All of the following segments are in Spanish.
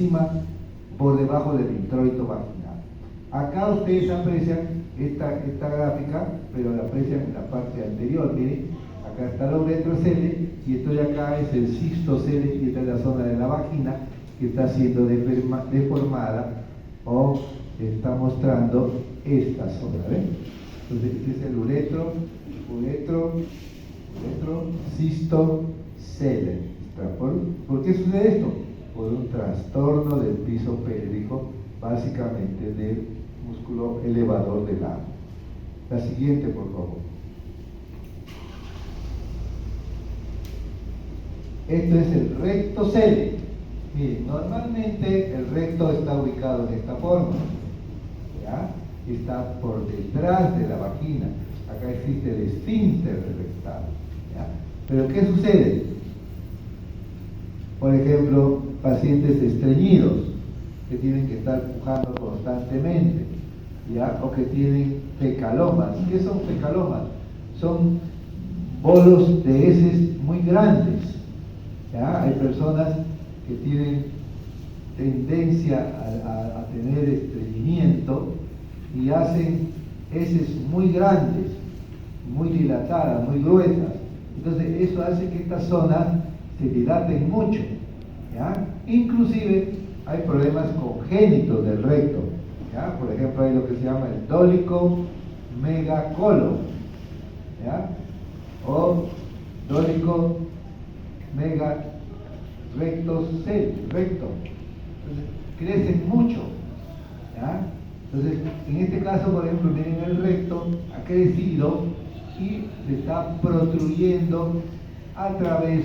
encima, por debajo del introito vaginal. Acá ustedes aprecian esta gráfica, pero la aprecian en la parte anterior. Miren, acá está la uretrocele y esto de acá es el cistocele y esta es la zona de la vagina que está siendo deformada o está mostrando esta zona. ¿Ven? Entonces este es el uretro, cistocele. ¿Por qué sucede esto? Por un trastorno del piso pélvico, básicamente del músculo elevador del ano. La siguiente, por favor. Esto es el rectocele. Miren, normalmente el recto está ubicado en esta forma, ¿ya? Está por detrás de la vagina. Acá existe el esfínter rectal, ¿ya? Pero ¿qué sucede? Por ejemplo, pacientes estreñidos que tienen que estar pujando constantemente, ¿ya? O que tienen fecalomas. ¿Qué son fecalomas? Son bolos de heces muy grandes, ¿ya? Hay personas que tienen tendencia a tener estreñimiento y hacen heces muy grandes, muy dilatadas, muy gruesas. Entonces eso hace que esta zona se dilaten mucho, ¿ya? Inclusive hay problemas congénitos del recto, ¿ya? Por ejemplo, hay lo que se llama el dólico megacolon, ¿ya? O dólico recto. Entonces crecen mucho, ¿ya? Entonces en este caso, por ejemplo, miren, el recto ha crecido y se está protruyendo a través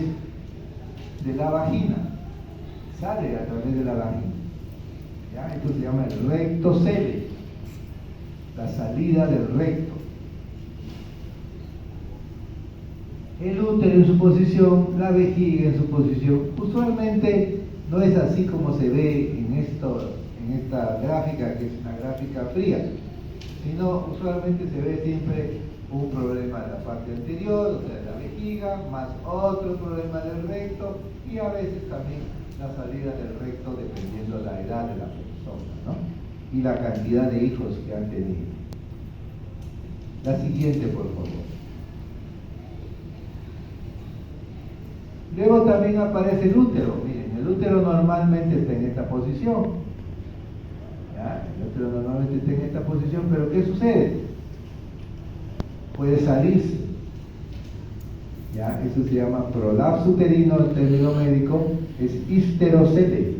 de la vagina, sale a través de la vagina, ¿ya? Esto se llama el rectocele, la salida del recto. El útero en su posición, la vejiga en su posición. Usualmente no es así como se ve en esta gráfica, que es una gráfica fría, sino usualmente se ve siempre un problema de la parte anterior, o sea, de la vejiga, más otro problema del recto, y a veces también la salida del recto dependiendo de la edad de la persona, ¿no? Y la cantidad de hijos que han tenido. La siguiente, por favor. Luego también aparece el útero. Miren, el útero normalmente está en esta posición, ¿ya? El útero normalmente está en esta posición, pero ¿qué sucede? Puede salirse, ¿ya? Eso se llama prolapso uterino, el término médico es histerocele.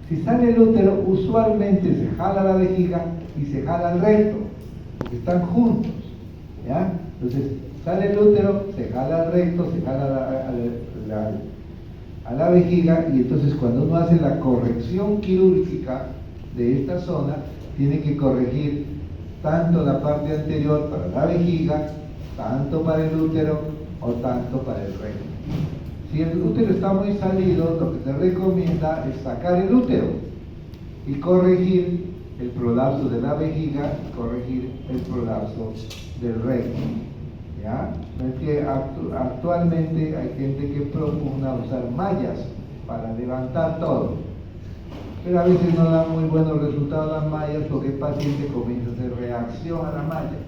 Si sale el útero, usualmente se jala la vejiga y se jala el recto, porque están juntos, ¿ya? Entonces sale el útero, se jala el recto, se jala a la vejiga, y entonces cuando uno hace la corrección quirúrgica de esta zona, tiene que corregir tanto la parte anterior para la vejiga, tanto para el útero o tanto para el recto. Si el útero está muy salido, lo que se recomienda es sacar el útero y corregir el prolapso de la vejiga y corregir el prolapso del recto, ¿ya? No es que actualmente hay gente que propugna usar mallas para levantar todo, pero a veces no dan muy buenos resultados las mallas porque el paciente comienza a hacer reacción a la malla.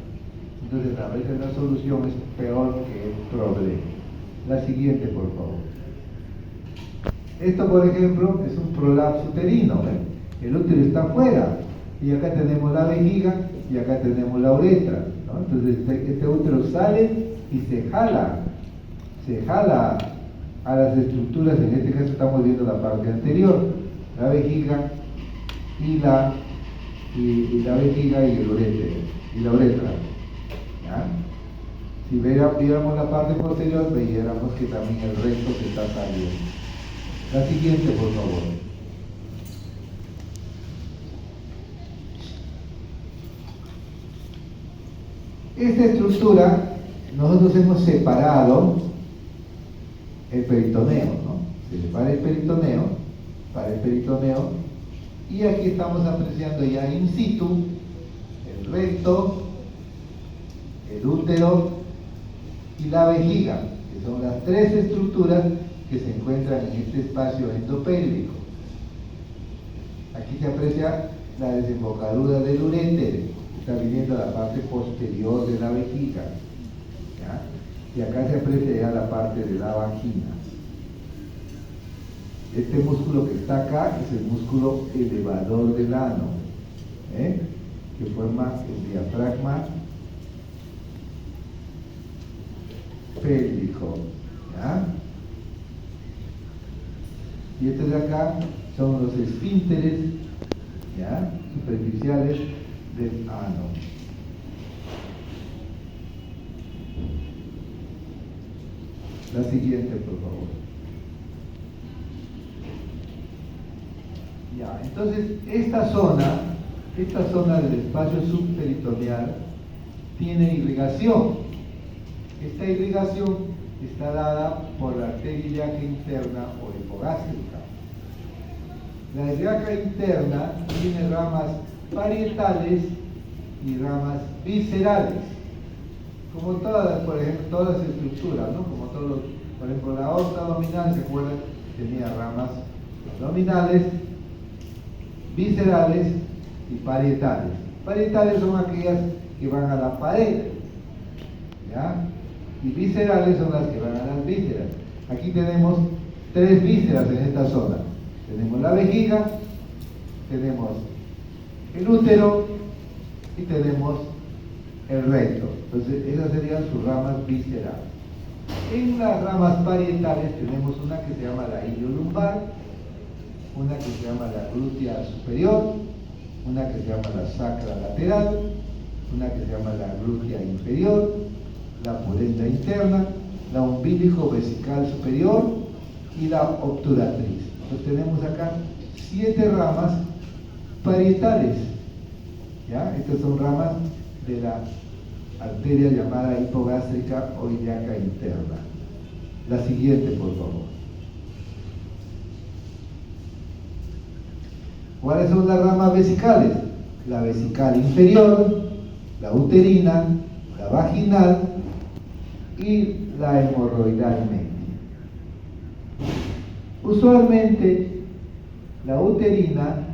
Entonces a veces la solución es peor que el problema. La siguiente, por favor. Esto, por ejemplo, es un prolapso uterino, ¿eh? El útero está afuera y acá tenemos la vejiga y acá tenemos la uretra, ¿no? Entonces este útero sale y se jala a las estructuras. En este caso estamos viendo la parte anterior, la vejiga y la vejiga y el uretra, y la uretra, ¿ya? Si viéramos la parte posterior, veríamos que también el recto se está saliendo. La siguiente, por favor. Esta estructura, nosotros hemos separado el peritoneo, ¿no? Se separa el peritoneo, para el peritoneo, y aquí estamos apreciando ya in situ el recto, el útero y la vejiga, que son las tres estructuras que se encuentran en este espacio endopélvico. Aquí se aprecia la desembocadura del uréter, está viniendo a la parte posterior de la vejiga, ¿ya? Y acá se aprecia ya la parte de la vagina. Este músculo que está acá es el músculo elevador del ano, que forma el diafragma pélvico, ¿ya? Y estos de acá son los esfínteres, ¿ya?, superficiales del ano. La siguiente, por favor. Ya, entonces esta zona del espacio subperitoneal tiene irrigación. Esta irrigación está dada por la arteria ilíaca interna o hipogástrica. La ilíaca interna tiene ramas parietales y ramas viscerales, como todas, por ejemplo, todas las estructuras, ¿no? Como todos, por ejemplo, la aorta abdominal, ¿se acuerdan? Tenía ramas abdominales, viscerales y parietales. Parietales son aquellas que van a la pared, ¿ya? Y viscerales son las que van a las vísceras. Aquí tenemos 3 vísceras en esta zona. Tenemos la vejiga, tenemos el útero y tenemos el recto. Entonces esas serían sus ramas viscerales. En las ramas parietales tenemos una que se llama la iliolumbar, una que se llama la glútea superior, una que se llama la sacra lateral, una que se llama la glútea inferior, la pudenda interna, la umbilico vesical superior y la obturatriz. Entonces tenemos acá 7 ramas parietales, ¿ya? Estas son ramas de la arteria llamada hipogástrica o ilíaca interna. La siguiente, por favor. ¿Cuáles son las ramas vesicales? La vesical inferior, la uterina, la vaginal y la hemorroidal media. Usualmente la uterina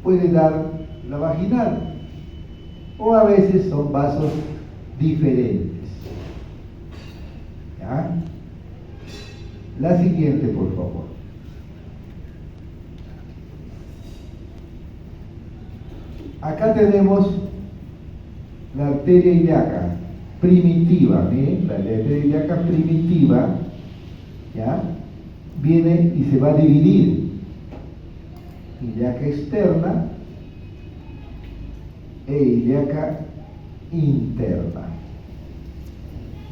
puede dar la vaginal, o a veces son vasos diferentes, ¿ya? La siguiente, por favor. Acá tenemos la arteria ilíaca primitiva, ¿bien? La arteria ilíaca primitiva, ¿ya?, viene y se va a dividir: ilíaca externa e ilíaca interna.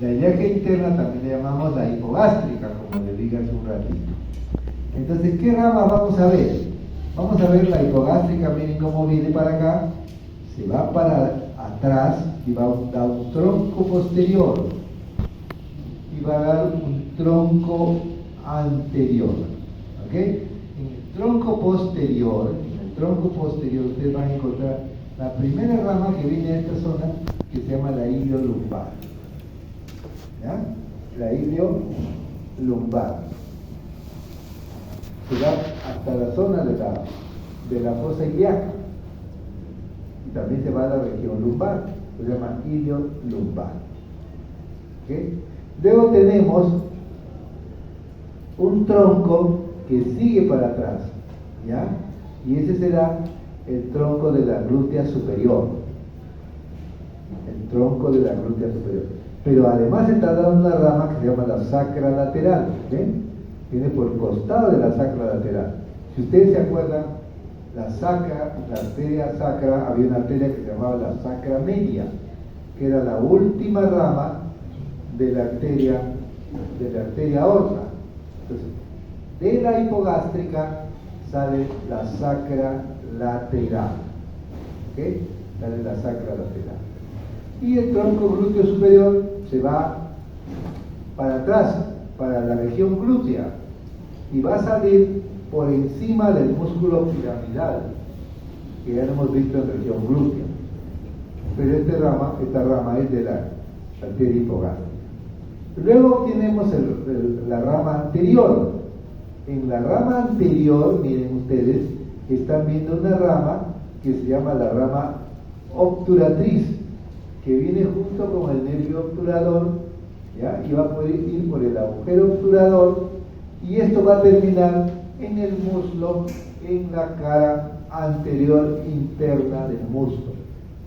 La ilíaca interna también le llamamos la hipogástrica, como le dije hace un ratito. Entonces, ¿qué rama vamos a ver? Vamos a ver la hipogástrica. Miren cómo viene para acá, se va para atrás y va a dar un tronco posterior y va a dar un tronco anterior, ¿ok? En el tronco posterior ustedes van a encontrar la primera rama que viene de esta zona, que se llama la iliolumbar, ¿ya? La iliolumbar se va hasta la zona de la fosa ilíaca y también se va a la región lumbar, se llama iliolumbar, ¿ok? Luego tenemos un tronco que sigue para atrás, ¿ya? Y ese será el tronco de la glútea superior. El tronco de la glútea superior. Pero además está dando una rama que se llama la sacra lateral, ¿ven? Viene por costado de la sacra lateral. Si ustedes se acuerdan, la arteria sacra, había una arteria que se llamaba la sacra media, que era la última rama de la arteria aorta. Entonces, de la hipogástrica sale la sacra lateral, ¿ok? Sale la sacra lateral. Y el tronco glúteo superior se va para atrás, para la región glútea, y va a salir por encima del músculo piramidal, que ya lo hemos visto en región glútea. Pero esta rama es de la arteria hipogástrica. Luego tenemos la rama anterior. En la rama anterior, miren ustedes, están viendo una rama que se llama la rama obturatriz, que viene junto con el nervio obturador, ¿ya? Y va a poder ir por el agujero obturador, y esto va a terminar en el muslo, en la cara anterior interna del muslo,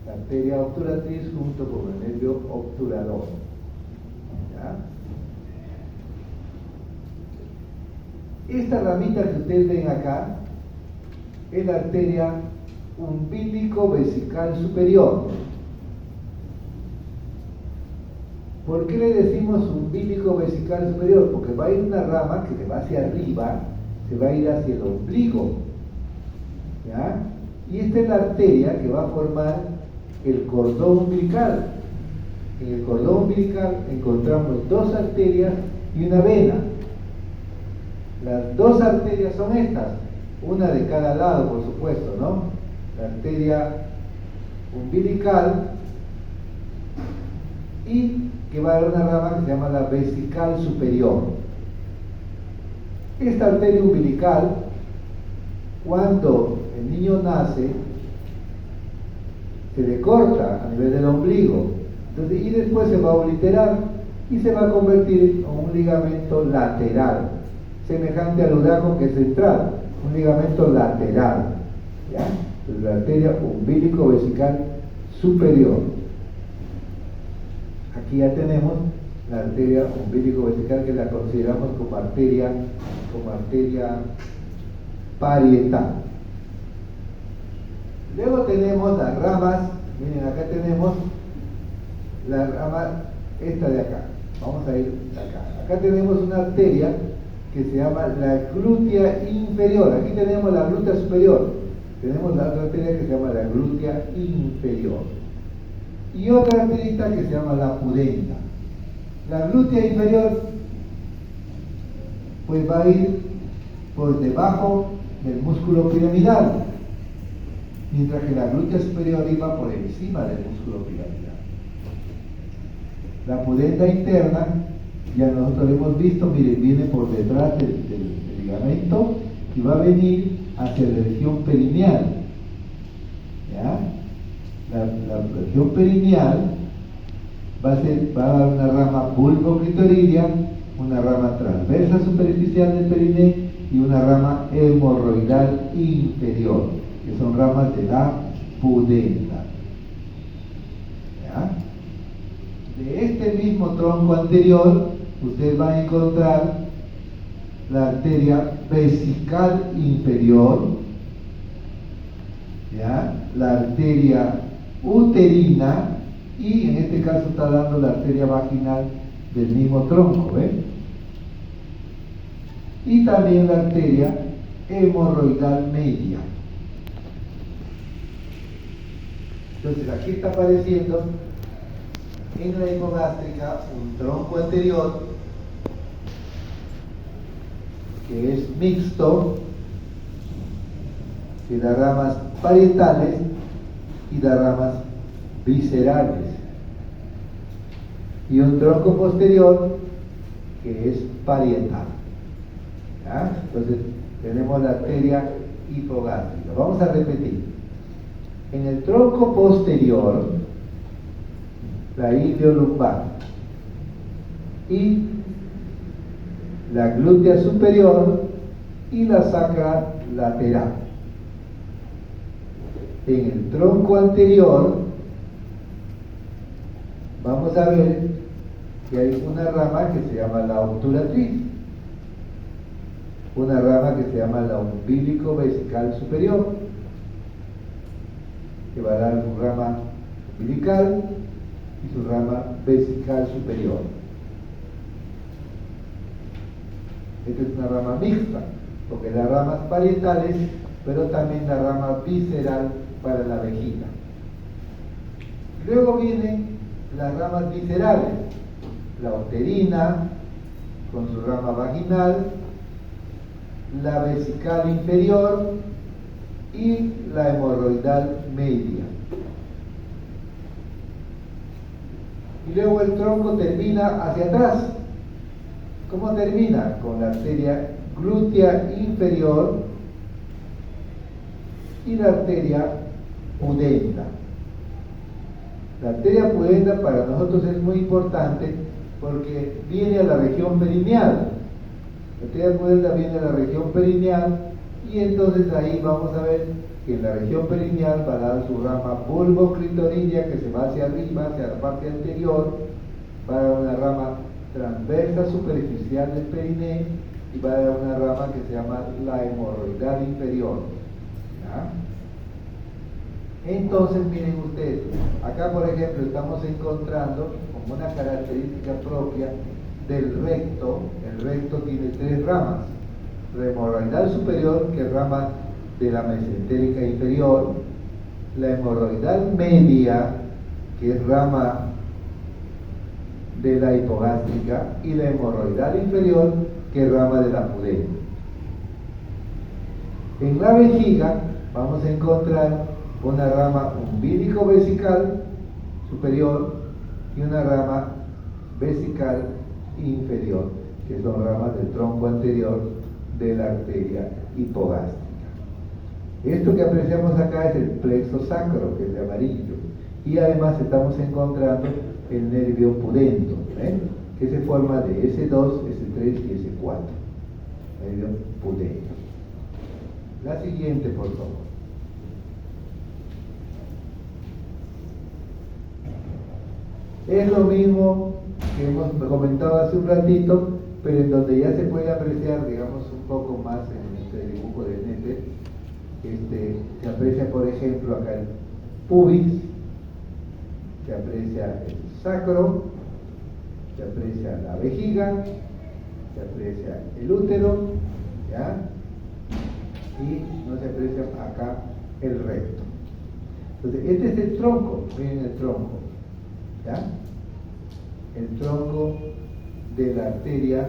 la arteria obturatriz junto con el nervio obturador, ¿ya? Esta ramita que ustedes ven acá es la arteria umbilico-vesical superior. ¿Por qué le decimos umbilico-vesical superior? Porque va a ir una rama que se va hacia arriba, se va a ir hacia el ombligo, ¿ya? Y esta es la arteria que va a formar el cordón umbilical. En el cordón umbilical encontramos dos arterias y una vena. Las dos arterias son estas, una de cada lado, por supuesto, ¿no? La arteria umbilical, y que va a haber una rama que se llama la vesical superior. Esta arteria umbilical, cuando el niño nace, se le corta a nivel del ombligo, entonces, y después se va a obliterar y se va a convertir en un ligamento lateral, semejante al uraco que es central, un ligamento lateral, ¿ya? Entonces, la arteria umbilico-vesical superior. Aquí ya tenemos la arteria umbilico-vesical, que la consideramos como arteria parietal. Luego tenemos las ramas, miren, acá tenemos la rama esta de acá. Vamos a ir acá. Acá tenemos una arteria que se llama la glútea inferior. Aquí tenemos la glútea superior. Tenemos la otra arteria que se llama la glútea inferior. Y otra arterita que se llama la pudenda. La glútea inferior pues va a ir por debajo del músculo piramidal, mientras que la glútea superior iba por encima del músculo piramidal. La pudenda interna, ya nosotros lo hemos visto, miren, viene por detrás del ligamento y va a venir hacia la región perineal, ¿ya? La región perineal va a dar una rama bulboclitoridea, una rama transversa superficial del periné y una rama hemorroidal inferior, que son ramas de la pudenda, ¿ya? De este mismo tronco anterior, usted va a encontrar la arteria vesical inferior, ¿ya? La arteria uterina, y en este caso está dando la arteria vaginal del mismo tronco, ¿ven? Y también la arteria hemorroidal media. Entonces aquí está apareciendo en la hipogástrica un tronco anterior que es mixto, que da ramas parietales y da ramas viscerales, y un tronco posterior que es parietal, ¿ya? Entonces tenemos la arteria hipogástrica. Vamos a repetir. En el tronco posterior, la iliolumbar y la glútea superior y la sacra lateral. En el tronco anterior vamos a ver que hay una rama que se llama la obturatriz, una rama que se llama la umbilico-vesical superior, que va a dar su rama umbilical y su rama vesical superior. Esta es una rama mixta, porque las ramas parietales, pero también la rama visceral para la vejiga. Luego vienen las ramas viscerales, la uterina con su rama vaginal, la vesical inferior y la hemorroidal media. Y luego el tronco termina hacia atrás. ¿Cómo termina? Con la arteria glútea inferior y la arteria pudenda. La arteria pudenda para nosotros es muy importante porque viene a la región perineal. La arteria pudenda viene a la región perineal y entonces ahí vamos a ver que en la región perineal va a dar su rama bulboclitoridea que se va hacia arriba, hacia la parte anterior, va a dar una rama transversa superficial del perineo y va a dar una rama que se llama la hemorroidal inferior. ¿Ya? Entonces miren ustedes, acá por ejemplo estamos encontrando como una característica propia del recto. El recto tiene tres ramas: la hemorroidal superior, que es rama de la mesentérica inferior; la hemorroidal media, que es rama de la hipogástrica; y la hemorroidal inferior, que es rama de la pudenda. En la vejiga vamos a encontrar una rama umbilico-vesical superior y una rama vesical inferior, que son ramas del tronco anterior de la arteria hipogástrica. Esto que apreciamos acá es el plexo sacro, que es de amarillo, y además estamos encontrando el nervio pudendo, que se forma de S2, S3 y S4, nervio pudendo. La siguiente, por favor. Es lo mismo que hemos comentado hace un ratito, pero en donde ya se puede apreciar, digamos, un poco más en este dibujo de Nete. Se aprecia, por ejemplo, acá el pubis, se aprecia el sacro, se aprecia la vejiga, se aprecia el útero, ¿ya? Y no se aprecia acá el recto. Entonces, este es el tronco, miren el tronco, ¿ya? El tronco de la arteria.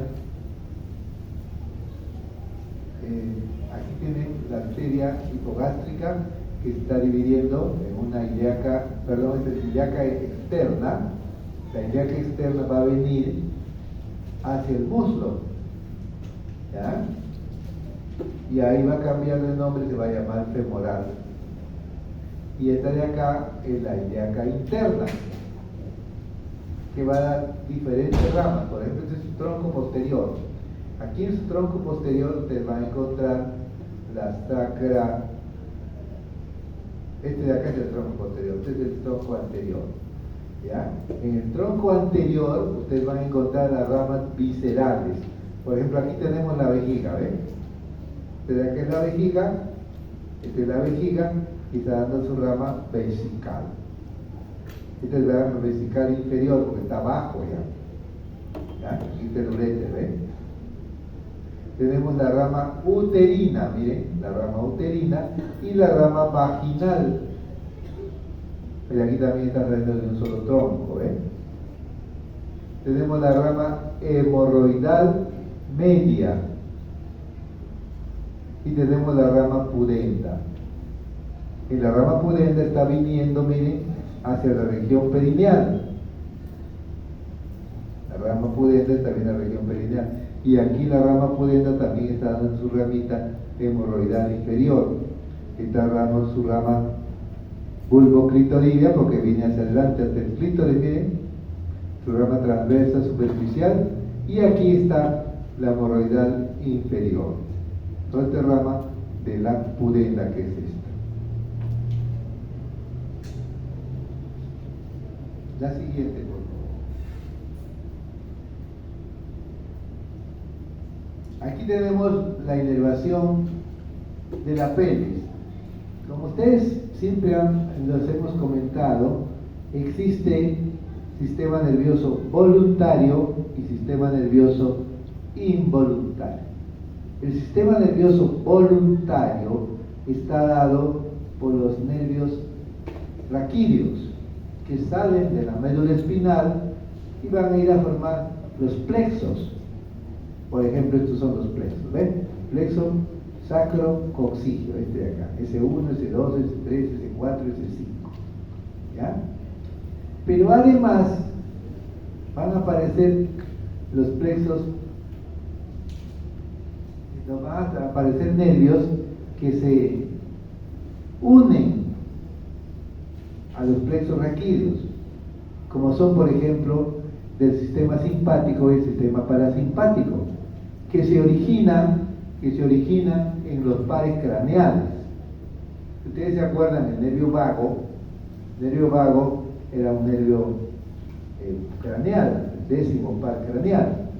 Aquí tiene la arteria hipogástrica, que está dividiendo en una ilíaca, perdón, esta es ilíaca externa. La ilíaca externa va a venir hacia el muslo, ¿ya? Y ahí va a cambiar de nombre, se va a llamar femoral. Y esta de acá es la ilíaca interna, que va a dar diferentes ramas. Por ejemplo, este es su tronco posterior. Aquí en su tronco posterior usted va a encontrar la sacra. Este de acá es el tronco posterior, este es el tronco anterior, ¿ya? En el tronco anterior ustedes van a encontrar las ramas viscerales. Por ejemplo, aquí tenemos la vejiga, ¿ven? Este de acá es la vejiga, esta es la vejiga y está dando su rama vesical. Esta es la rama vesical inferior porque está abajo ya. Aquí está el uréter, ¿ven? Tenemos la rama uterina, miren, la rama uterina y la rama vaginal. Pero aquí también está saliendo de un solo tronco, ¿ven? Tenemos la rama hemorroidal media y tenemos la rama pudenda. Y la rama pudenda está viniendo, miren, hacia la región perineal. La rama pudenda está en la región perineal. Y aquí la rama pudenda también está dando su ramita hemorroidal inferior. Está dando su rama bulboclitoridea porque viene hacia adelante hasta el clítoris, miren, su rama transversa superficial. Y aquí está la hemorroidal inferior. Toda esta rama de la pudenda, que es esta. La siguiente, por favor. Aquí tenemos la inervación de la pelvis. Como ustedes siempre los hemos comentado, existe sistema nervioso voluntario y sistema nervioso involuntario. El sistema nervioso voluntario está dado por los nervios raquídeos, que salen de la médula espinal y van a ir a formar los plexos. Por ejemplo, estos son los plexos, ¿ven? Plexo sacro-coccigio, este de acá, S1, S2, S3, S4, S5, ¿ya? Pero además van a aparecer los plexos, nos van a aparecer nervios que se unen a los plexos raquídeos, como son, por ejemplo, del sistema simpático y el sistema parasimpático, que se originan en los pares craneales. Si ustedes se acuerdan, el nervio vago era un nervio craneal, el 10º par craneal.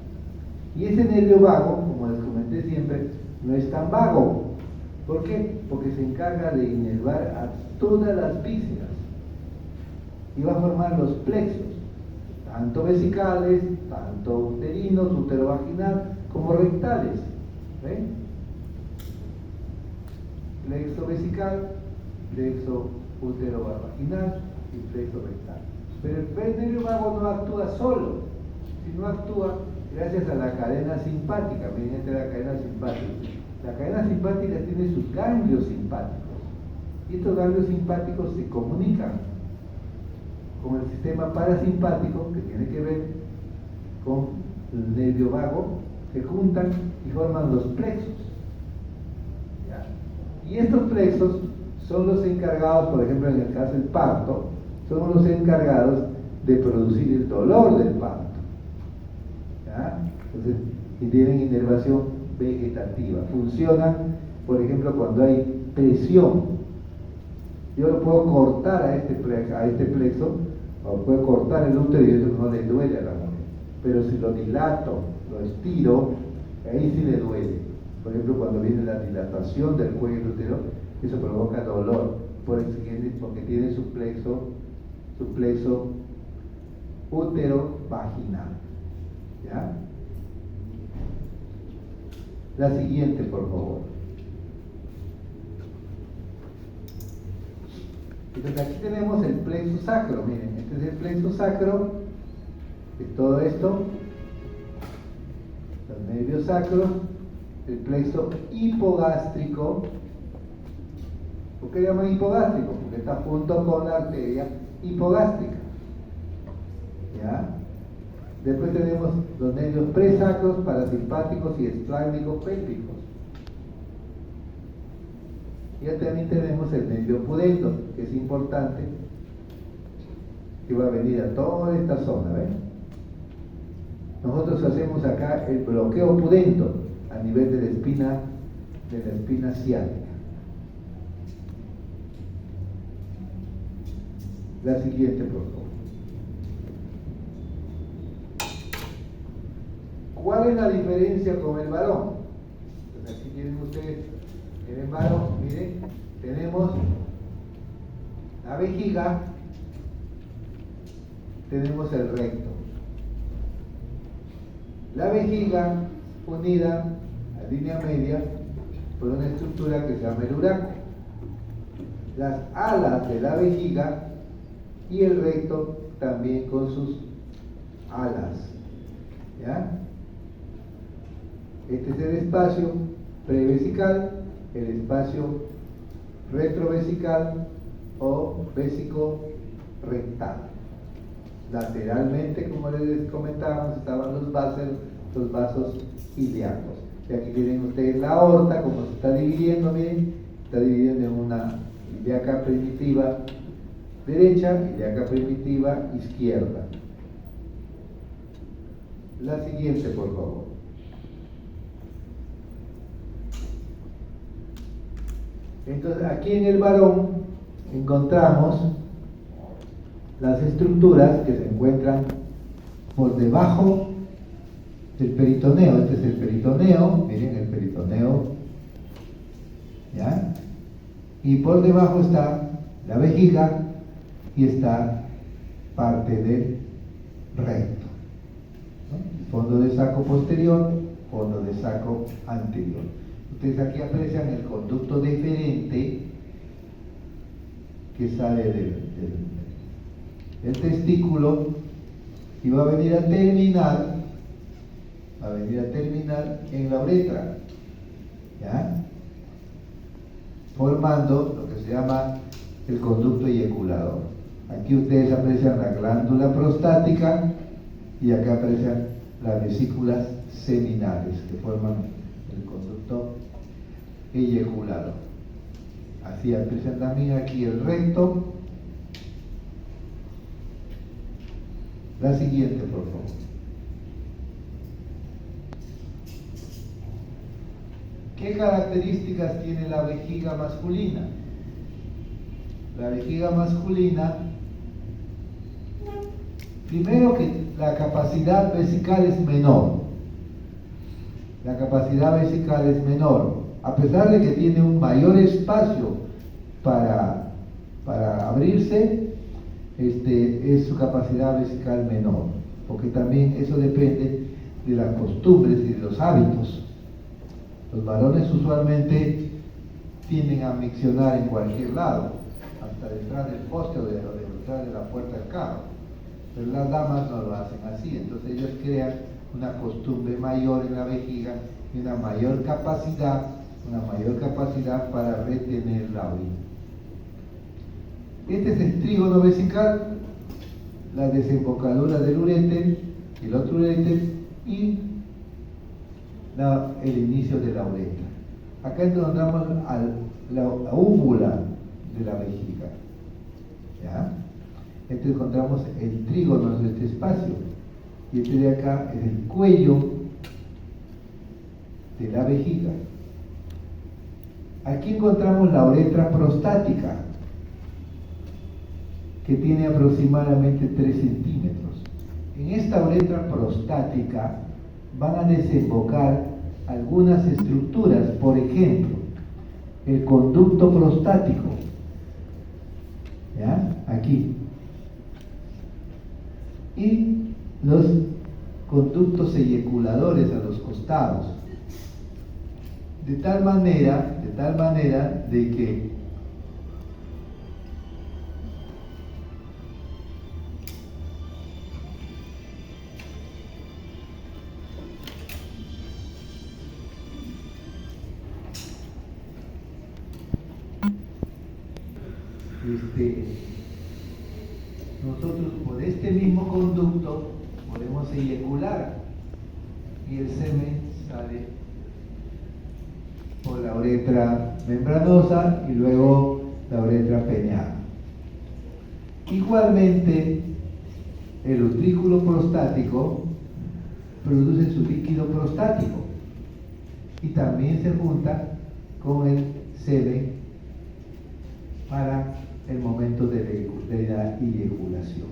Y ese nervio vago, como les comenté siempre, no es tan vago. ¿Por qué? Porque se encarga de inervar a todas las vísceras y va a formar los plexos, tanto vesicales, tanto uterinos, uterovaginal, como rectales. ¿Ven? Plexo vesical, plexo uterovaginal y plexo rectal. Pero el nervio vago no actúa solo, sino actúa gracias a la cadena simpática. Miren, esta es la cadena simpática. La cadena simpática tiene sus ganglios simpáticos. Y estos ganglios simpáticos se comunican con el sistema parasimpático, que tiene que ver con el nervio vago, se juntan y forman los plexos. ¿Ya? Y estos plexos son los encargados, por ejemplo, en el caso del parto, son los encargados de producir el dolor del parto. ¿Ya? Entonces, y tienen inervación vegetativa. Funcionan, por ejemplo, cuando hay presión. Yo lo puedo cortar a este plexo, o puedo cortar el útero y eso no le duele a la mujer. Pero si lo dilato, lo estiro, ahí sí le duele. Por ejemplo, cuando viene la dilatación del cuello del útero, eso provoca dolor, porque tiene su plexo útero-vaginal. ¿Ya? La siguiente, por favor. Entonces aquí tenemos el plexo sacro. Miren, este es el plexo sacro, que es todo esto, los nervios sacros, el plexo hipogástrico. ¿Por qué llaman hipogástrico? Porque está junto con la arteria hipogástrica. ¿Ya? Después tenemos los nervios presacros, parasimpáticos y esplácnicos pélvicos. Y ya también tenemos el nervio pudendo, que es importante, que va a venir a toda esta zona. ¿Ven? Nosotros hacemos acá el bloqueo pudendo a nivel de la espina ciática. La siguiente, por favor. ¿Cuál es la diferencia con el varón? Entonces aquí tienen ustedes, en el varón, miren, tenemos la vejiga, tenemos el recto. La vejiga unida a línea media por una estructura que se llama el uraco. Las alas de la vejiga y el recto también con sus alas. ¿Ya? Este es el espacio prevesical, el espacio retrovesical o vesico-rectal. Lateralmente, como les comentábamos, estaban los vasos ilíacos. Y aquí tienen ustedes la aorta, como se está dividiendo, miren, está dividiendo en una ilíaca primitiva derecha, ilíaca primitiva izquierda. La siguiente, por favor. Entonces, aquí en el varón encontramos las estructuras que se encuentran por debajo del peritoneo. Este es el peritoneo, miren el peritoneo, ¿ya? Y por debajo está la vejiga y está parte del recto, ¿no? Fondo de saco posterior, fondo de saco anterior. Ustedes aquí aprecian el conducto deferente que sale del testículo y va a venir a terminar en la uretra, ¿ya? Formando lo que se llama el conducto eyaculador. Aquí ustedes aprecian la glándula prostática y acá aparecen las vesículas seminales que forman el conducto eyaculador. Así aparecen también aquí el recto. La siguiente, por favor. ¿Qué características tiene la vejiga masculina? La vejiga masculina, primero que la capacidad vesical es menor. La capacidad vesical es menor, a pesar de que tiene un mayor espacio para abrirse, es su capacidad vesical menor, porque también eso depende de las costumbres y de los hábitos. Los varones usualmente tienden a miccionar en cualquier lado, hasta detrás del poste o detrás de la puerta del carro, pero las damas no lo hacen así, entonces ellas crean una costumbre mayor en la vejiga y una mayor capacidad para retener la orina. Este es el trígono vesical, la desembocadura del uréter, el otro uréter y el inicio de la uretra. Acá encontramos la úvula de la vejiga. ¿Ya? Entonces encontramos el trígono de este espacio. Y este de acá es el cuello de la vejiga. Aquí encontramos la uretra prostática, que tiene aproximadamente 3 centímetros. En esta uretra prostática van a desembocar algunas estructuras, por ejemplo, el conducto prostático, ¿ya? Aquí, y los conductos eyaculadores a los costados, de tal manera de que nosotros por este mismo conducto podemos eyacular y el semen sale por la uretra membranosa y luego la uretra peneal. Igualmente, el utrículo prostático produce su líquido prostático y también se junta con el semen para el momento de la eyaculación.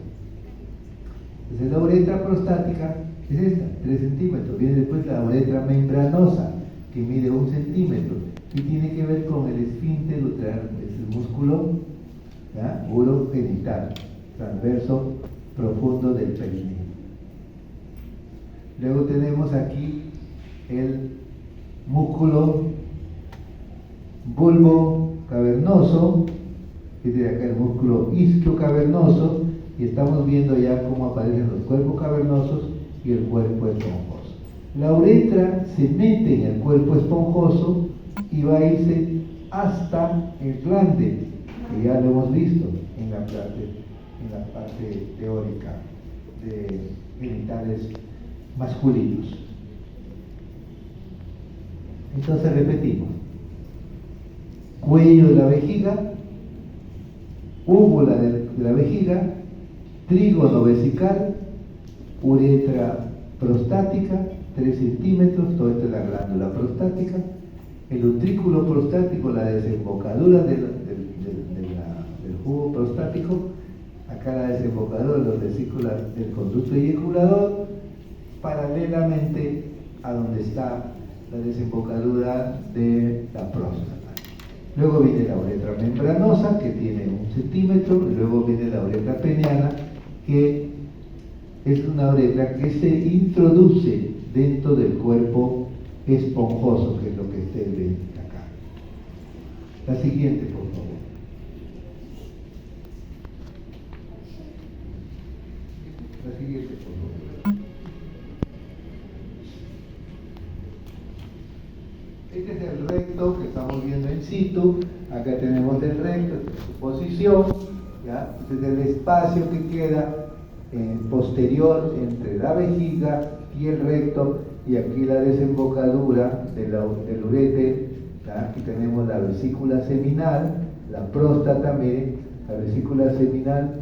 Entonces la uretra prostática es esta, 3 centímetros. Viene después la uretra membranosa, que mide 1 centímetro y tiene que ver con el esfínter uterino, es el músculo urogenital, transverso profundo del perineo. Luego tenemos aquí el músculo bulbo cavernoso, que es de acá el músculo isquio cavernoso, y estamos viendo ya cómo aparecen los cuerpos cavernosos y el cuerpo esponjoso. La uretra se mete en el cuerpo esponjoso y va a irse hasta el glande, que ya lo hemos visto en la parte teórica de genitales masculinos. Entonces repetimos: cuello de la vejiga, úvula de la vejiga, trígono vesical, uretra prostática, 3 centímetros, todo esto es la glándula prostática, el utrículo prostático, la desembocadura del jugo prostático, acá la desembocadura de las vesículas del conducto eyaculador, paralelamente a donde está la desembocadura de la próstata. Luego viene la uretra membranosa, que tiene 1 centímetro, y luego viene la uretra peneana, que es una uretra que se introduce dentro del cuerpo esponjoso, que es lo que ustedes ven acá. La siguiente, por favor. La siguiente, por favor. Este es el recto que estamos viendo in situ. Acá tenemos el recto, su posición, ¿ya? Este es el espacio que queda posterior entre la vejiga y el recto, y aquí la desembocadura del uréter. Aquí tenemos la vesícula seminal, la próstata también. La vesícula seminal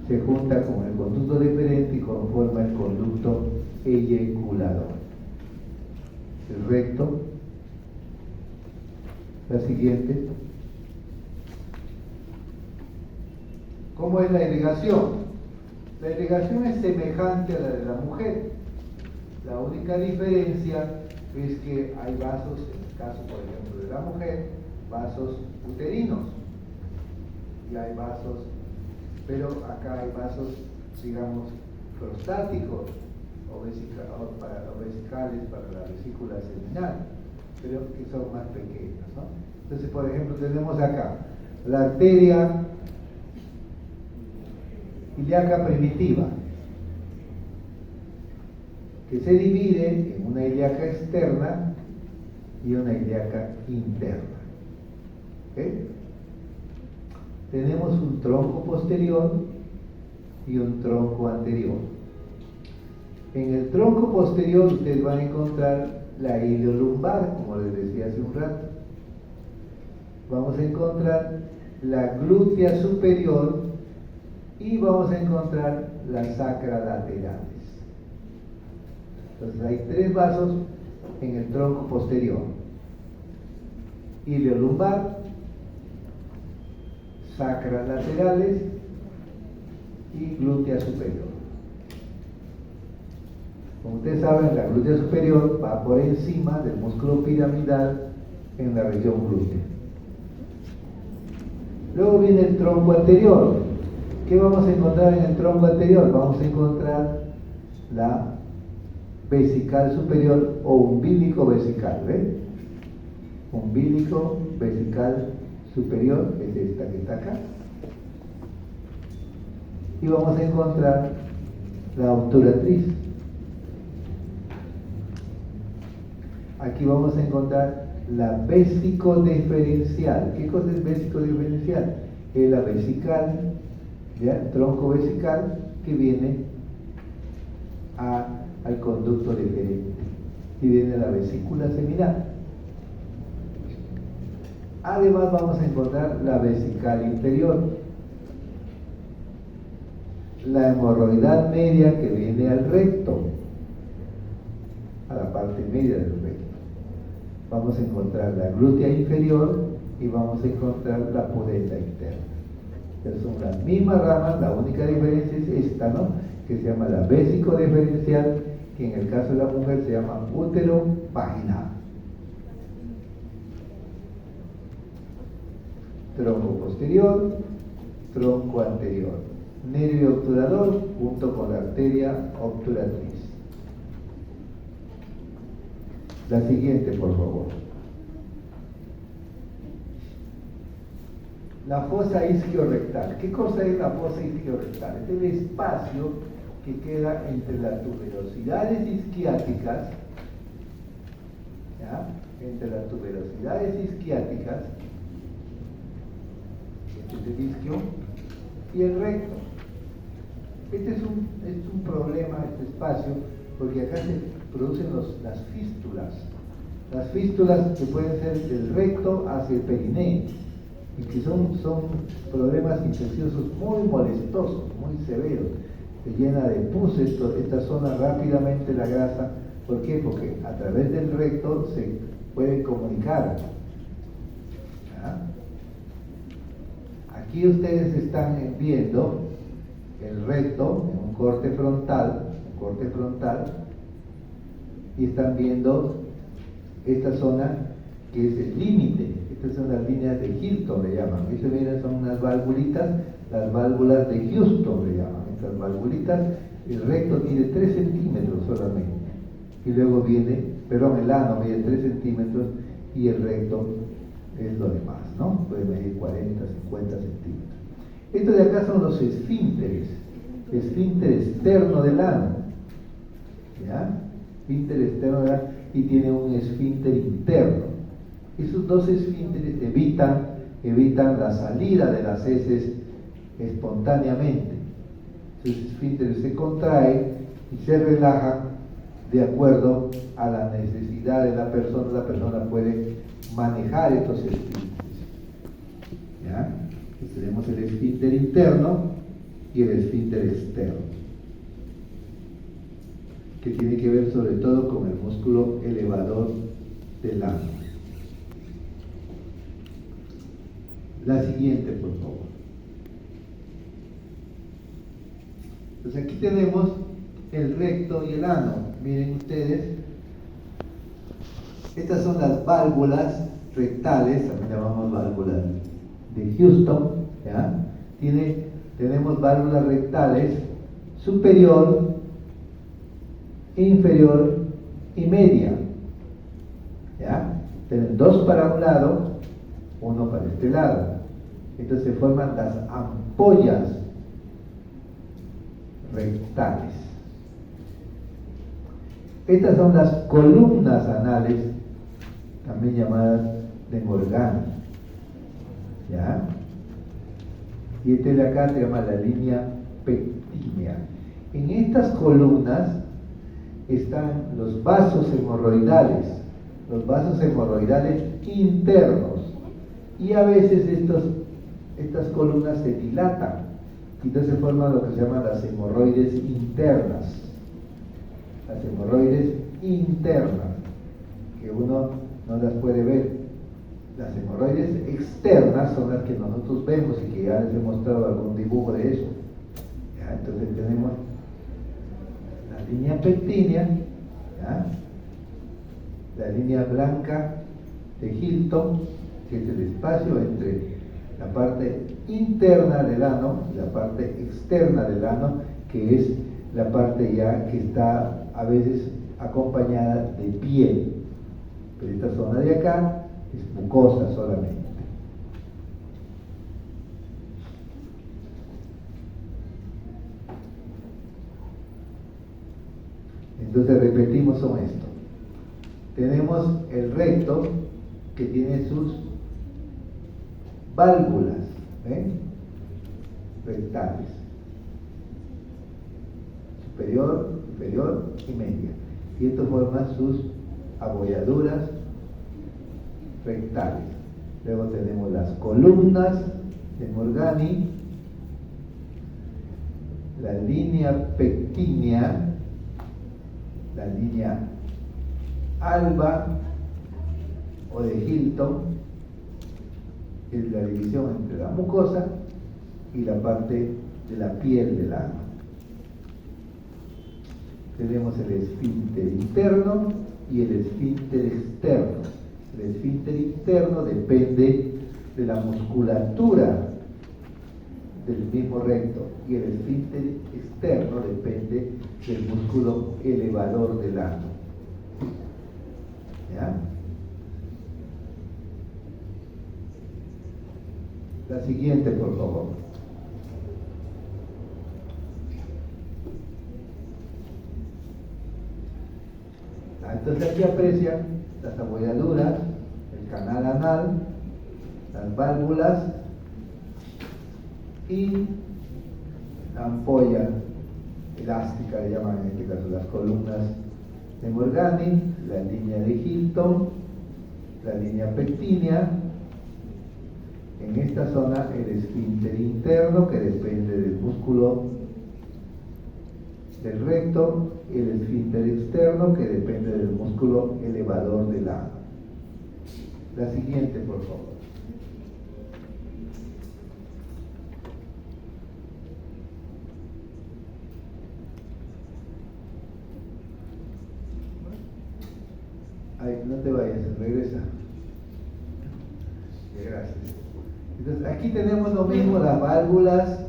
se junta con el conducto deferente y conforma el conducto eyaculador. El recto. La siguiente. ¿Cómo es la irrigación? La irrigación es semejante a la de la mujer. La única diferencia es que hay vasos, en el caso por ejemplo de la mujer, vasos uterinos, y hay vasos, pero acá hay vasos, digamos, prostáticos o vesicales para la vesícula seminal, pero que son más pequeños, ¿no? Entonces, por ejemplo, tenemos acá la arteria ilíaca primitiva, que se divide en una ilíaca externa y una ilíaca interna. ¿Okay? Tenemos un tronco posterior y un tronco anterior. En el tronco posterior ustedes van a encontrar la iliolumbar, como les decía hace un rato. Vamos a encontrar la glútea superior y vamos a encontrar las sacras laterales. Entonces hay tres vasos en el tronco posterior: iliolumbar, sacras laterales y glútea superior. Como ustedes saben, la glútea superior va por encima del músculo piramidal en la región glútea. Luego viene el tronco anterior. ¿Qué vamos a encontrar en el tronco anterior? Vamos a encontrar la vesical superior o umbilico vesical, ¿ven? Umbilico vesical superior es esta que está acá. Y vamos a encontrar la obturatriz. Aquí vamos a encontrar la vesicodeferencial. ¿Qué cosa es vesicodeferencial? Es la vesical, ¿ya? Tronco vesical que viene al conducto deferente y viene la vesícula seminal. Además vamos a encontrar la vesical inferior, la hemorroidal media que viene al recto, a la parte media del recto. Vamos a encontrar la glútea inferior y vamos a encontrar la pudenda interna. Pero son las mismas ramas, la única diferencia es esta, ¿no? Que se llama la vesicodeferencial, que en el caso de la mujer se llama útero vaginal. Tronco posterior, tronco anterior, nervio obturador junto con la arteria obturatriz. La siguiente, por favor. La fosa isquiorrectal. ¿Qué cosa es la fosa isquiorrectal? Es el espacio que queda entre las tuberosidades isquiáticas, ¿ya? Entre las tuberosidades isquiáticas, este es el isquio, y el recto. Este es un problema, este espacio, porque acá se producen las fístulas. Las fístulas que pueden ser del recto hacia el perineo, y que son problemas infecciosos muy molestosos, muy severos. Se llena de pus esta zona rápidamente la grasa. ¿Por qué? Porque a través del recto se puede comunicar. ¿Ah? Aquí ustedes están viendo el recto en un corte frontal, y están viendo esta zona que es el límite. Estas son las líneas de Hilton, le llaman. Estas miren, son unas valvulitas, las válvulas de Houston le llaman. Estas valvulitas, el recto mide 3 centímetros solamente. Y luego viene, perdón, el ano mide 3 centímetros y el recto es lo demás, ¿no? Puede medir 40, 50 centímetros. Estos de acá son los esfínteres. Esfínter externo del ano, ¿ya? Esfínter externo del ano, y tiene un esfínter interno. Esos dos esfínteres evitan la salida de las heces espontáneamente. Entonces, el esfínter se contrae y se relaja de acuerdo a la necesidad de la persona puede manejar estos esfínteres. ¿Ya? Entonces, tenemos el esfínter interno y el esfínter externo, que tiene que ver sobre todo con el músculo elevador del ano. La siguiente, por favor. Entonces aquí tenemos el recto y el ano. Miren ustedes, estas son las válvulas rectales, también llamamos válvulas de Houston, ¿ya? Tenemos válvulas rectales superior, inferior y media, ¿ya? Tienen dos para un lado, uno para este lado. Entonces se forman las ampollas rectales. Estas son las columnas anales, también llamadas de Morgani, ¿ya? Y este de acá se llama la línea pectínea. En estas columnas están los vasos hemorroidales internos, y a veces estas columnas se dilatan y entonces se forman lo que se llaman las hemorroides internas. Las hemorroides internas, que uno no las puede ver. Las hemorroides externas son las que nosotros vemos y que ya les he mostrado algún dibujo de eso. ¿Ya? Entonces tenemos la línea pectínea, ¿ya? La línea blanca de Hilton, que es el espacio entre la parte interna del ano y la parte externa del ano, que es la parte ya que está a veces acompañada de piel. Pero esta zona de acá es mucosa solamente. Entonces repetimos con esto. Tenemos el recto, que tiene sus válvulas rectales, superior, inferior y media, y esto forma sus abolladuras rectales. Luego tenemos las columnas de Morgani, la línea pectínea, la línea alba o de Hilton, es la división entre la mucosa y la parte de la piel del ano. Tenemos el esfínter interno y el esfínter externo. El esfínter interno depende de la musculatura del mismo recto y el esfínter externo depende del músculo elevador del ano. ¿Ya? La siguiente, por favor. Entonces aquí aprecian las abolladuras, el canal anal, las válvulas y la ampolla elástica, le llaman en este caso las columnas de Morgani, la línea de Hilton, la línea pectínea. En esta zona el esfínter interno, que depende del músculo del recto, y el esfínter externo, que depende del músculo elevador del ano. La siguiente, por favor. Ay, no te vayas, regresa. Gracias. Entonces, aquí tenemos lo mismo, las válvulas,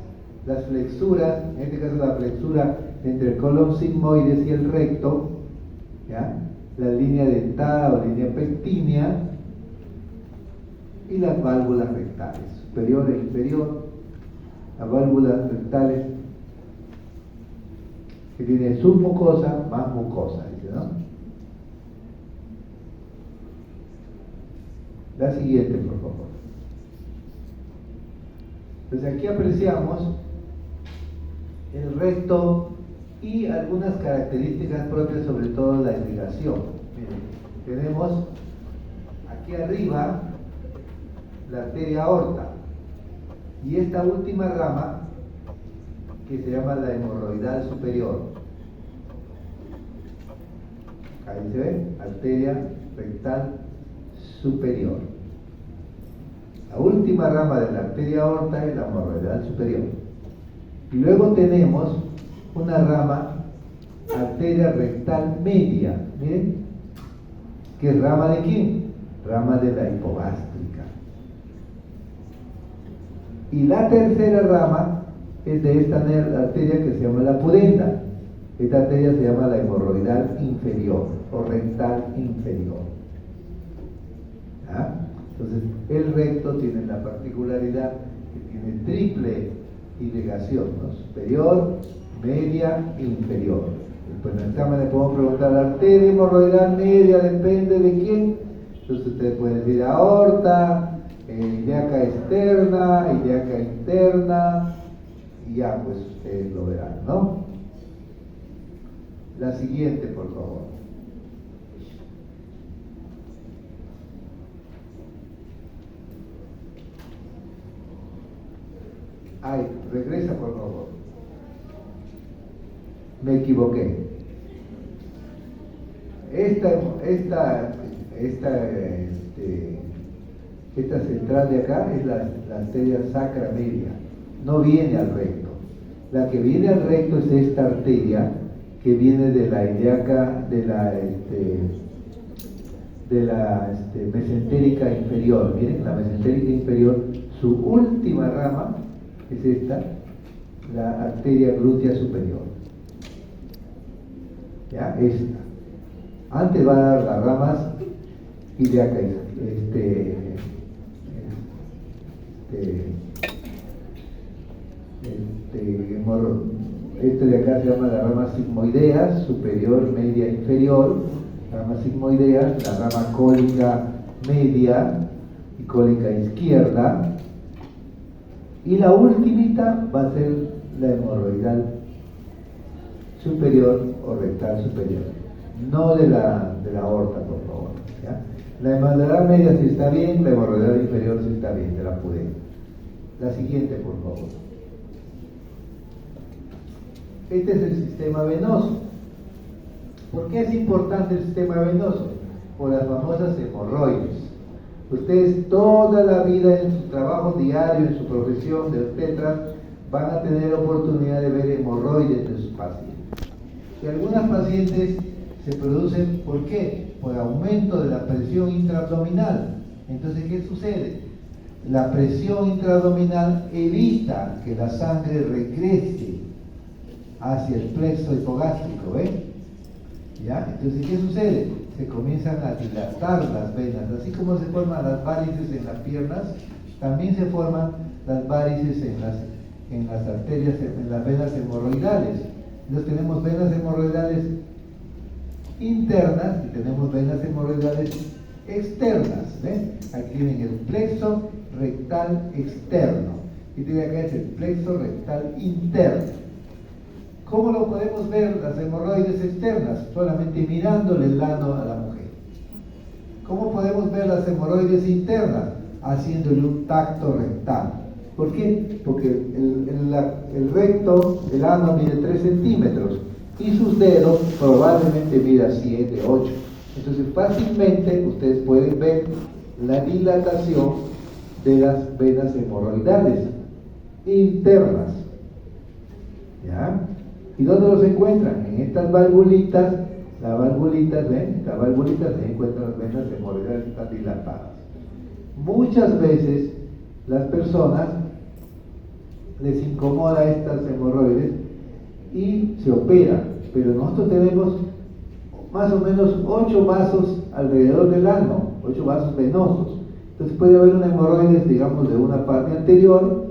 las flexuras, en este caso la flexura entre el colon sigmoides y el recto, ¿ya? La línea dentada o línea pectínea y las válvulas rectales, superior e inferior, las válvulas rectales que tienen submucosa más mucosa, ¿dice, no? La siguiente, por favor. Entonces aquí apreciamos el recto y algunas características propias, sobre todo la irrigación. Miren, tenemos aquí arriba la arteria aorta y esta última rama que se llama la hemorroidal superior. Ahí se ve, arteria rectal superior. La última rama de la arteria aorta es la hemorroidal superior. Y luego tenemos una rama, arteria rectal media, miren, que es rama de quién? Rama de la hipogástrica. Y la tercera rama es de esta arteria que se llama la pudenda. Esta arteria se llama la hemorroidal inferior o rectal inferior. ¿Ah? Entonces, el recto tiene la particularidad que tiene triple irrigación, ¿no? Superior, media e inferior. Pues en el examen le podemos preguntar, la arteria hemorroidal media depende de quién. Entonces ustedes pueden decir aorta, ilíaca externa, ilíaca interna, y ya pues ustedes lo verán, ¿no? La siguiente, por favor. Ay, regresa, por favor. Me equivoqué. Esta central de acá es la arteria sacra media, no viene al recto. La que viene al recto es esta arteria que viene de la ilíaca, de la mesentérica inferior. Miren, la mesentérica inferior, su última rama es esta, la arteria glútea superior. ¿Ya? Esta. Antes va a dar las ramas ilíaca, este de acá se llama la rama sigmoidea, superior, media, inferior. Rama sigmoidea, la rama cólica media y cólica izquierda. Y la ultimita va a ser la hemorroidal superior o rectal superior, no de la aorta, por favor, ¿ya? La hemorroidal media sí está bien, la hemorroidal inferior sí está bien, de la pudenda. La siguiente, por favor. Este es el sistema venoso. ¿Por qué es importante el sistema venoso? Por las famosas hemorroides. Ustedes toda la vida en su trabajo diario, en su profesión de obstetras, van a tener oportunidad de ver hemorroides de sus pacientes. Y algunas pacientes se producen, ¿por qué? Por aumento de la presión intraabdominal. Entonces, ¿qué sucede? La presión intraabdominal evita que la sangre regrese hacia el plexo hipogástrico, ¿ven? ¿Ya? Entonces, ¿qué sucede? Se comienzan a dilatar las venas. Así como se forman las varices en las piernas, también se forman las varices en las arterias, en las venas hemorroidales. Entonces tenemos venas hemorroidales internas y tenemos venas hemorroidales externas. ¿Ven? Aquí tienen el plexo rectal externo y tiene acá es el plexo rectal interno. ¿Cómo lo podemos ver las hemorroides externas? Solamente mirándole el ano a la mujer. ¿Cómo podemos ver las hemorroides internas? Haciéndole un tacto rectal. ¿Por qué? Porque el recto, el ano mide 3 centímetros y sus dedos probablemente mida 7, 8. Entonces fácilmente ustedes pueden ver la dilatación de las venas hemorroidales internas. ¿Ya? ¿Y dónde los encuentran? En estas valvulitas, las valvulitas, ¿ven? Estas valvulitas se encuentran las venas hemorroidales que están dilatadas. Muchas veces las personas les incomoda estas hemorroides y se operan, pero nosotros tenemos más o menos 8 vasos alrededor del ano, 8 vasos venosos. Entonces puede haber una hemorroides, digamos, de una parte anterior,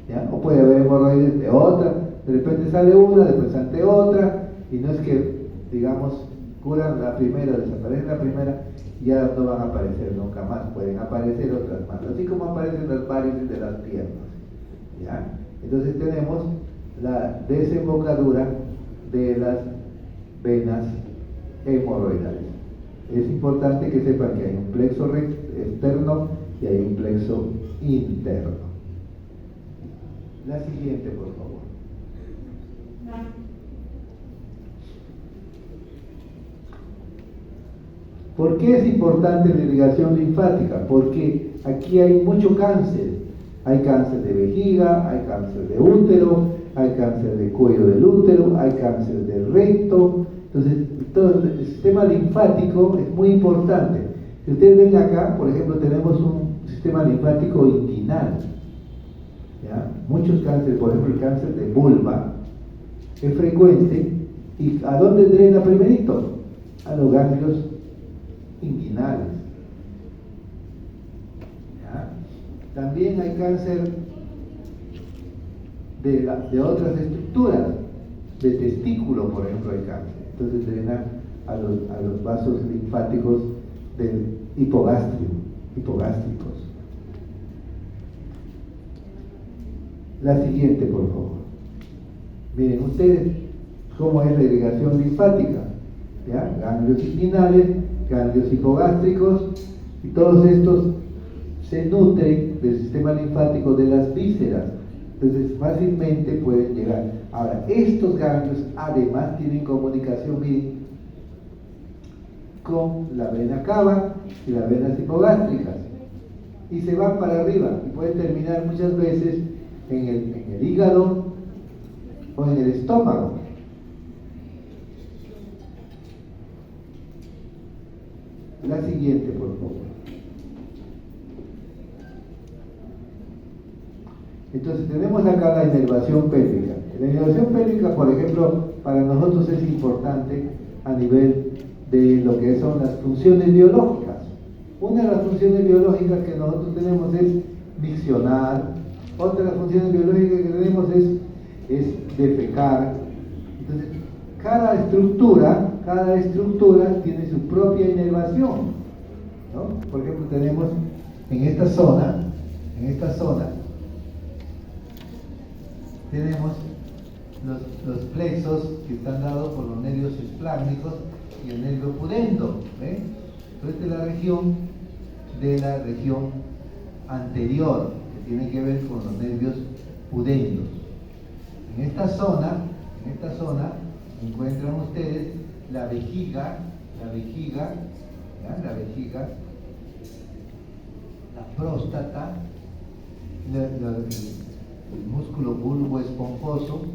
¿ya? O puede haber hemorroides de otra. De repente sale una, después sale otra, y no es que, digamos, curan la primera, desaparece la primera, y ya no van a aparecer nunca más, pueden aparecer otras más, así como aparecen las varices de las piernas, ¿ya? Entonces tenemos la desembocadura de las venas hemorroidales. Es importante que sepan que hay un plexo externo y hay un plexo interno. La siguiente, por favor. ¿Por qué es importante la irrigación linfática? Porque aquí hay mucho cáncer. Hay cáncer de vejiga, hay cáncer de útero, hay cáncer de cuello del útero, hay cáncer del recto. Entonces, todo el sistema linfático es muy importante. Si ustedes ven acá, por ejemplo, tenemos un sistema linfático inguinal. ¿Ya? Muchos cánceres, por ejemplo, el cáncer de vulva es frecuente. ¿Y a dónde drena primerito? A los ganglios inguinales. ¿Ya? También hay cáncer de otras estructuras, de testículo, por ejemplo, hay cáncer. Entonces drena a los vasos linfáticos del hipogástricos. La siguiente, por favor. Miren ustedes cómo es la irrigación linfática. ¿Ya? Ganglios inguinales, ganglios hipogástricos, y todos estos se nutren del sistema linfático de las vísceras. Entonces fácilmente pueden llegar. Ahora, estos ganglios además tienen comunicación, miren, con la vena cava y las venas hipogástricas, y se van para arriba y pueden terminar muchas veces en el hígado o en el estómago. La siguiente, por favor. Entonces tenemos acá la inervación pélvica. La inervación pélvica, por ejemplo, para nosotros es importante a nivel de lo que son las funciones biológicas. Una de las funciones biológicas que nosotros tenemos es miccionar. Otra de las funciones biológicas que tenemos es defecar. Entonces, cada estructura tiene su propia inervación, ¿no? Por ejemplo, tenemos en esta zona tenemos los plexos que están dados por los nervios espláncnicos y el nervio pudendo. ¿Ven? Esta es la región anterior, que tiene que ver con los nervios pudendos. En esta zona encuentran ustedes la vejiga, la próstata, el músculo bulbo esponjoso,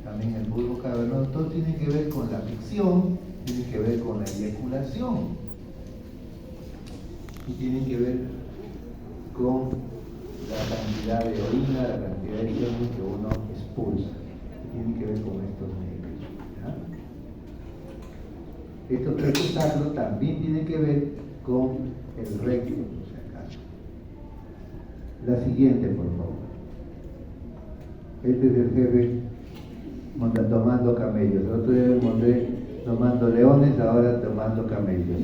también el bulbo cavernoso. Todo tiene que ver con la fricción, tiene que ver con la eyaculación y tienen que ver con la cantidad de orina, la cantidad de iones que uno expulsa. Tienen que ver con estos nervios. Estos plexos sacros también tienen que ver con el recto, por si acaso. La siguiente, por favor. Este es el jefe tomando camellos. El otro día me monté tomando leones, ahora tomando camellos.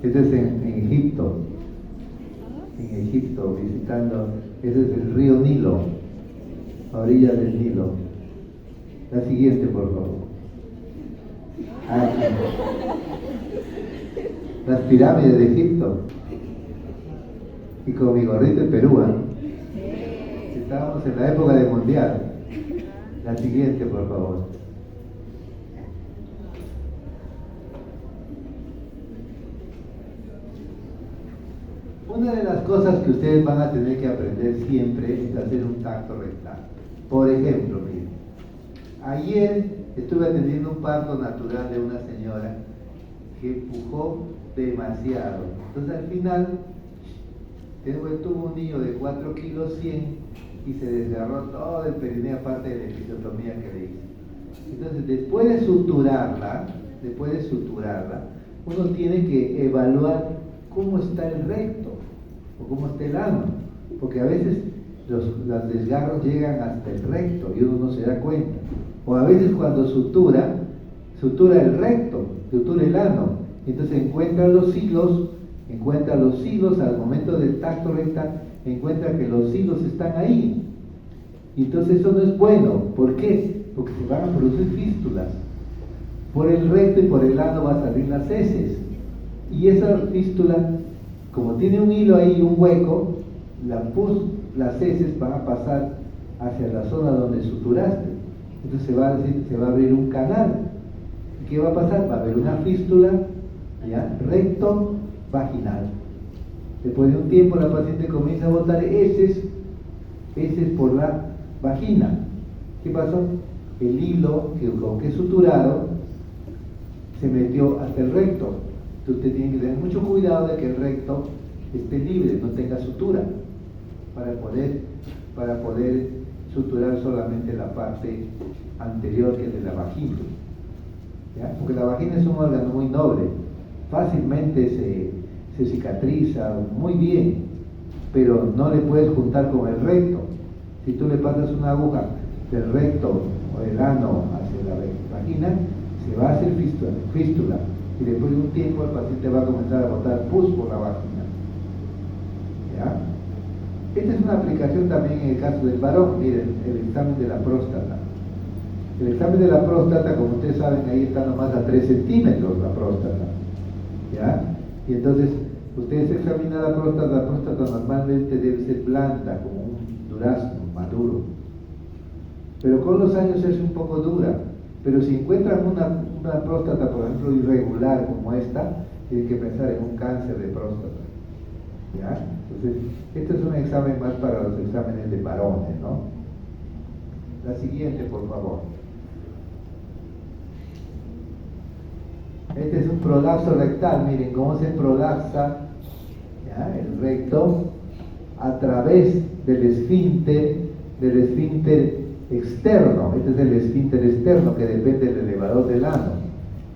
Este es en Egipto. En Egipto, visitando. Ese es el río Nilo, a orillas del Nilo. La siguiente, por favor. Aquí. Las pirámides de Egipto. Y con mi gorrito en Perú, estábamos en la época de mundial. La siguiente, por favor. Una de las cosas que ustedes van a tener que aprender siempre es hacer un tacto rectal. Por ejemplo, miren, ayer estuve atendiendo un parto natural de una señora que empujó demasiado. Entonces al final tuvo un niño de 4 kilos 100 y se desgarró todo el perineo, aparte de la episiotomía que le hice. Entonces después de suturarla, uno tiene que evaluar cómo está el recto o cómo está el ano, porque a veces los desgarros llegan hasta el recto y uno no se da cuenta. O a veces cuando sutura el recto, sutura el ano, entonces encuentra los hilos al momento del tacto rectal, encuentra que los hilos están ahí. Y entonces eso no es bueno. ¿Por qué? Porque se van a producir fístulas. Por el recto y por el ano va a salir las heces. Y esa fístula, como tiene un hilo ahí, un hueco, las heces van a pasar hacia la zona donde suturaste. Entonces se va a abrir un canal. ¿Y qué va a pasar? Va a haber una fístula, ¿ya? Recto vaginal. Después de un tiempo la paciente comienza a botar heces por la vagina. ¿Qué pasó? El hilo con que suturado se metió hasta el recto. Entonces usted tiene que tener mucho cuidado de que el recto esté libre, no tenga sutura, para poder suturar solamente la parte anterior, que es de la vagina. ¿Ya? Porque la vagina es un órgano muy noble, fácilmente se cicatriza muy bien, pero no le puedes juntar con el recto. Si tú le pasas una aguja del recto o del ano hacia la vagina, se va a hacer fístula, y después de un tiempo el paciente va a comenzar a botar pus por la vagina. ¿Ya? Esta es una aplicación también en el caso del varón. Miren, el examen de la próstata. El examen de la próstata, como ustedes saben, ahí está nomás a 3 centímetros la próstata. ¿Ya? Y entonces, ustedes examinan la próstata normalmente debe ser blanda, como un durazno maduro. Pero con los años se hace un poco dura. Pero si encuentran una próstata, por ejemplo, irregular como esta, tienen que pensar en un cáncer de próstata. ¿Ya? Entonces, este es un examen más para los exámenes de varones, ¿no? La siguiente, por favor. Este es un prolapso rectal. Miren cómo se prolapsa, ¿ya?, el recto a través del esfínter externo. Este es el esfínter externo que depende del elevador del ano,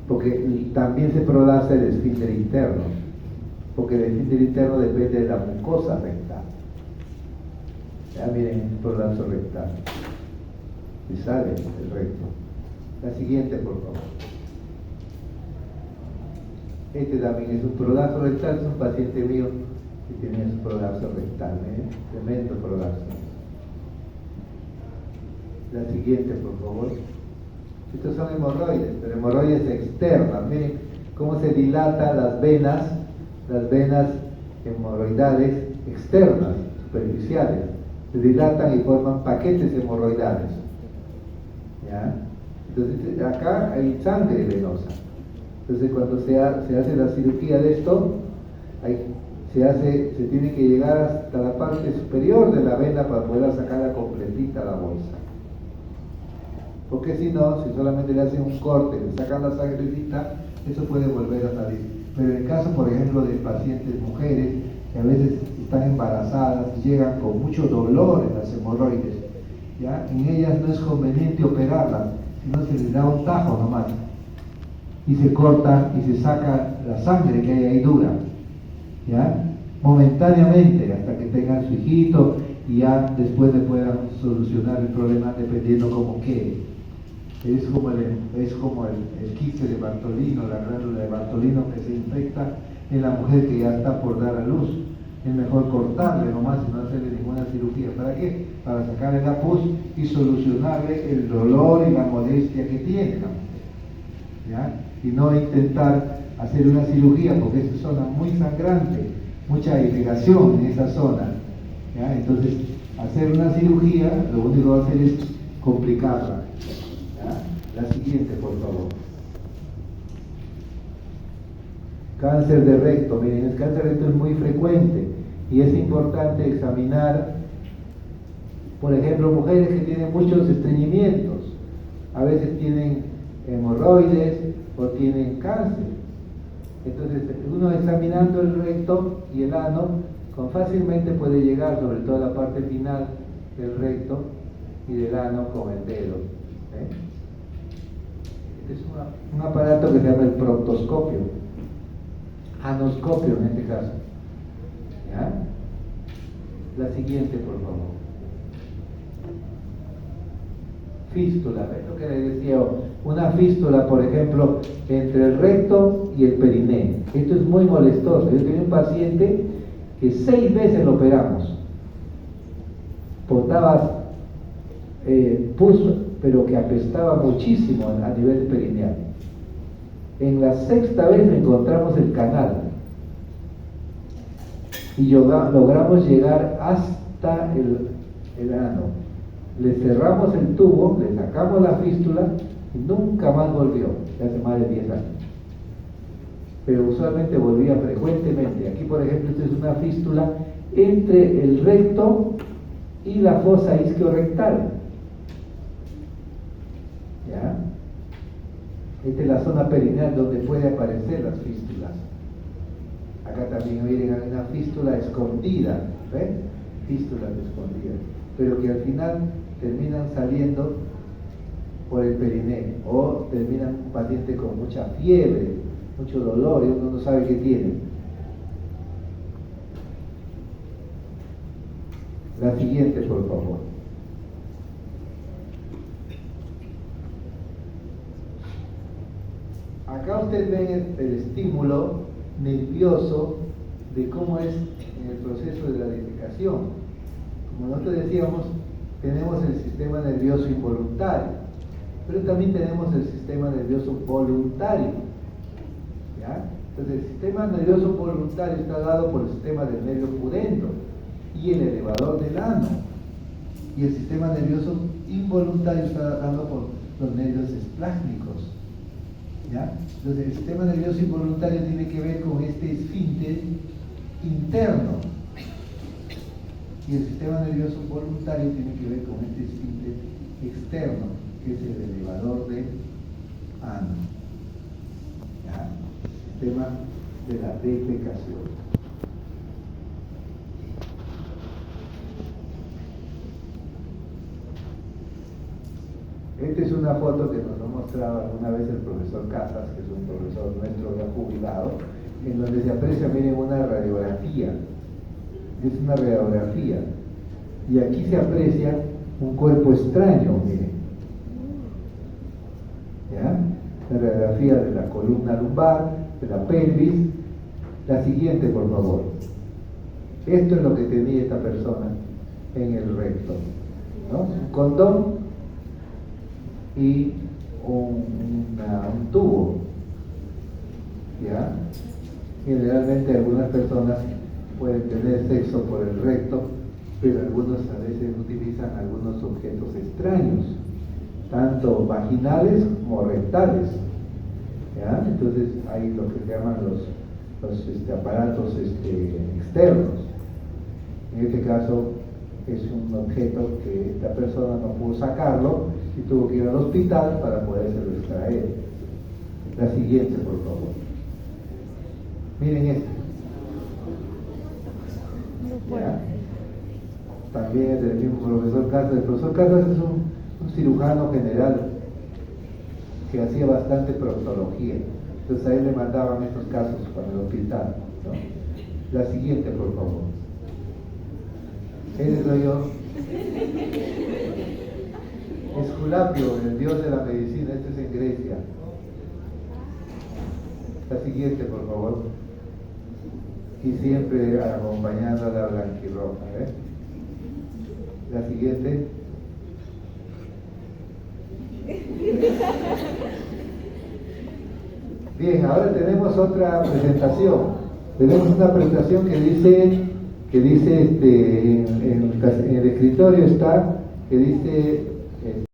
porque también se prolapsa el esfínter interno, porque el esfínter interno depende de la mucosa rectal. Ya miren, prolapso rectal. Y sale el recto. La siguiente, por favor. Este también es un prolapso rectal, es un paciente mío que tenía su prolapso rectal, tremendo prolapso. La siguiente, por favor. Estos son hemorroides, pero hemorroides externas. Miren cómo se dilatan las venas hemorroidales externas, superficiales. Se dilatan y forman paquetes hemorroidales. ¿Ya? Entonces acá hay sangre venosa. Entonces cuando se hace la cirugía de esto, se tiene que llegar hasta la parte superior de la vena para poder sacarla completita la bolsa. Porque si no, si solamente le hacen un corte, le sacan la sangrecita, eso puede volver a salir. Pero en el caso, por ejemplo, de pacientes mujeres que a veces están embarazadas y llegan con mucho dolor en las hemorroides, ¿ya?, en ellas no es conveniente operarlas, sino se les da un tajo nomás y se corta y se saca la sangre que hay ahí dura, ¿ya?, momentáneamente, hasta que tengan su hijito y ya después le puedan solucionar el problema dependiendo cómo quede. Es como el quiste de Bartolino, la glándula de Bartolino que se infecta en la mujer que ya está por dar a luz. Es mejor cortarle nomás y no hacerle ninguna cirugía. ¿Para qué? Para sacarle la pus y solucionarle el dolor y la molestia que tiene la mujer, ¿ya? Y no intentar hacer una cirugía, porque es una zona muy sangrante, mucha irrigación en esa zona, ¿ya? Entonces, hacer una cirugía lo único que va a hacer es complicarla. La siguiente, por favor. Cáncer de recto. Miren, el cáncer de recto es muy frecuente y es importante examinar, por ejemplo, mujeres que tienen muchos estreñimientos, a veces tienen hemorroides o tienen cáncer. Entonces, uno examinando el recto y el ano, fácilmente puede llegar, sobre todo a la parte final del recto y del ano, con el dedo. Es un aparato que se llama el proctoscopio, anoscopio en este caso. ¿Ya? La siguiente, por favor. Fístula, es lo que les decía, una fístula, por ejemplo, entre el recto y el periné. Esto es muy molestoso. Yo tenía un paciente que 6 veces lo operamos. Botaba pus, pero que apestaba muchísimo a nivel perineal. En la sexta vez encontramos el canal y logramos llegar hasta el ano. Le cerramos el tubo, le sacamos la fístula y nunca más volvió, hace más de 10 años. Pero usualmente volvía frecuentemente. Aquí, por ejemplo, esta es una fístula entre el recto y la fosa isquiorectal. ¿Ya? Esta es la zona perineal donde puede aparecer las fístulas. Acá también miren, hay una fístula escondida, ¿ven? Fístulas escondidas, pero que al final terminan saliendo por el perineo, o terminan un paciente con mucha fiebre, mucho dolor, y uno no sabe qué tiene. La siguiente, por favor. Acá ustedes ven el estímulo nervioso de cómo es en el proceso de la defecación. Como nosotros decíamos, tenemos el sistema nervioso involuntario, pero también tenemos el sistema nervioso voluntario. ¿Ya? Entonces, el sistema nervioso voluntario está dado por el sistema del nervio pudendo y el elevador del ano, y el sistema nervioso involuntario está dado por los nervios esplásmicos. ¿Ya? Entonces, el sistema nervioso involuntario tiene que ver con este esfínter interno, y el sistema nervioso voluntario tiene que ver con este esfínter externo, que es el elevador del ano. ¿Ya? Sistema de la defecación. Esta es una foto que nos ha mostrado alguna vez el profesor Casas, que es un profesor nuestro ya jubilado, en donde se aprecia, miren, una radiografía. Es una radiografía. Y aquí se aprecia un cuerpo extraño, miren. ¿Ya? La radiografía de la columna lumbar, de la pelvis. La siguiente, por favor. Esto es lo que tenía esta persona en el recto, ¿no? Un condón y un tubo. ¿Ya? Generalmente algunas personas pueden tener sexo por el recto, pero algunos a veces utilizan algunos objetos extraños, tanto vaginales como rectales. ¿Ya? Entonces hay lo que se llaman los aparatos externos. En este caso es un objeto que esta persona no pudo sacarlo y tuvo que ir al hospital para podérselo extraer. La siguiente, por favor. Miren esto. ¿Ya? También es del mismo profesor Casas. El profesor Casas es un cirujano general que hacía bastante proctología. Entonces a él le mandaban estos casos para el hospital, ¿no? La siguiente, por favor. Ese soy yo. Esculapio, el dios de la medicina. Esto es en Grecia. La siguiente, por favor. Y siempre acompañando a la blanquirroja. La siguiente. Bien, ahora tenemos otra presentación. Tenemos una presentación que dice en el escritorio está, que dice